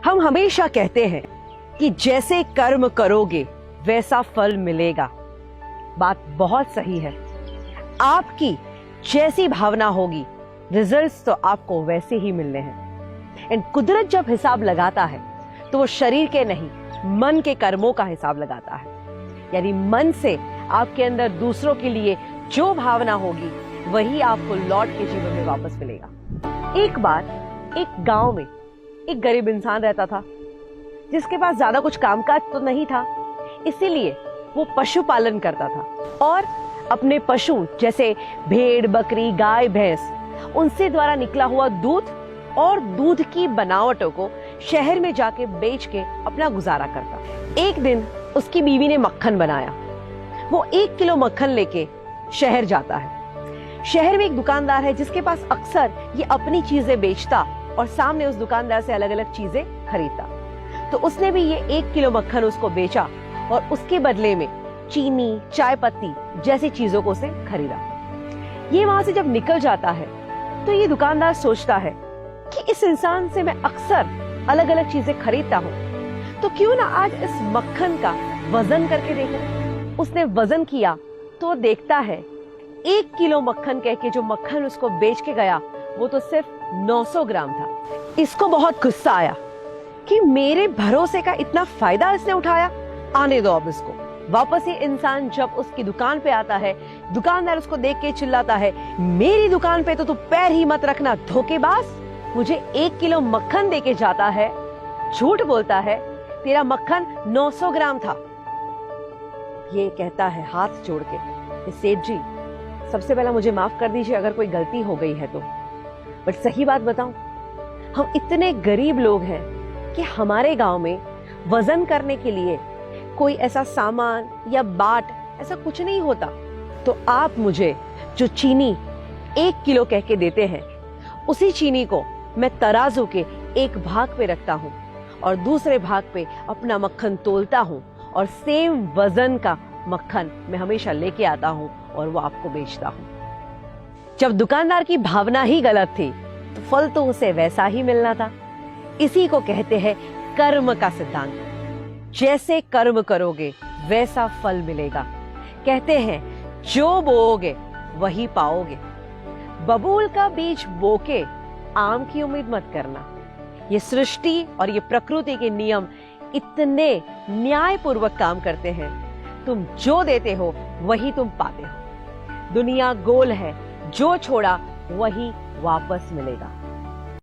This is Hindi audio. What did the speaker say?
हम हमेशा कहते हैं कि जैसे कर्म करोगे वैसा फल मिलेगा। बात बहुत सही है। आपकी जैसी भावना होगी रिजल्ट्स तो आपको वैसे ही मिलने हैं। एंड कुदरत जब हिसाब लगाता है तो वो शरीर के नहीं, मन के कर्मों का हिसाब लगाता है। यानी मन से आपके अंदर दूसरों के लिए जो भावना होगी वही आपको लौट के जीवन में वापस मिलेगा। एक बार एक गांव में एक गरीब इंसान रहता था जिसके पास ज्यादा कुछ कामकाज तो नहीं था, इसीलिए वो पशुपालन करता था और अपने पशु जैसे भेड़, बकरी, गाय, भैंस, उनसे द्वारा निकला हुआ दूध और दूध की बनावटों को शहर में जाके बेच के अपना गुजारा करता। एक दिन उसकी बीवी ने मक्खन बनाया। वो 1 किलो मक्खन लेके शहर जाता है। शहर में एक दुकानदार है जिसके पास अक्सर ये अपनी चीजें बेचता और सामने उस दुकानदार से अलग अलग चीजें खरीदता। तो उसने भी ये 1 किलो मक्खन उसको बेचा और उसके बदले में चीनी, चाय पत्ती जैसी चीजों को उसे खरीदा। ये वहां से जब निकल जाता है तो ये दुकानदार सोचता है कि इस इंसान से मैं अक्सर अलग अलग चीजें खरीदता हूँ, तो क्यों ना आज इस मक्खन का वजन करके देखूं। उसने वजन किया तो देखता है 1 किलो मक्खन कह के जो मक्खन उसको बेच के गया वो तो सिर्फ 900 ग्राम था। इसको बहुत गुस्सा आया कि मेरे भरोसे का इतना फायदा इसने उठाया, आने दो अब इसको। वापस ये इंसान जब उसकी दुकान पे आता है, दुकानदार उसको देख के चिल्लाता है, मेरी दुकान पे तो तू पैर ही मत रखना धोखेबाज। मुझे 1 किलो मक्खन देके जाता है, झूठ बोलता है, तेरा मक्खन 900 ग्राम था। ये कहता है हाथ जोड़ के, सेठ जी सबसे पहला मुझे माफ कर दीजिए अगर कोई गलती हो गई है तो, बट सही बात बताऊं, हम इतने गरीब लोग हैं कि हमारे गांव में वजन करने के लिए कोई ऐसा सामान या बाट ऐसा कुछ नहीं होता। तो आप मुझे जो चीनी 1 किलो कह के देते हैं, उसी चीनी को मैं तराजू के एक भाग पे रखता हूँ और दूसरे भाग पे अपना मक्खन तोलता हूँ और सेम वजन का मक्खन मैं हमेशा लेके आता हूँ और वो आपको बेचता हूँ। जब दुकानदार की भावना ही गलत थी तो फल तो उसे वैसा ही मिलना था। इसी को कहते हैं कर्म का सिद्धांत। जैसे कर्म करोगे वैसा फल मिलेगा। कहते हैं जो बोओगे वही पाओगे। बबूल का बीज बोके आम की उम्मीद मत करना। ये सृष्टि और ये प्रकृति के नियम इतने न्यायपूर्वक काम करते हैं, तुम जो देते हो वही तुम पाते हो। दुनिया गोल है, जो छोड़ा वही वापस मिलेगा।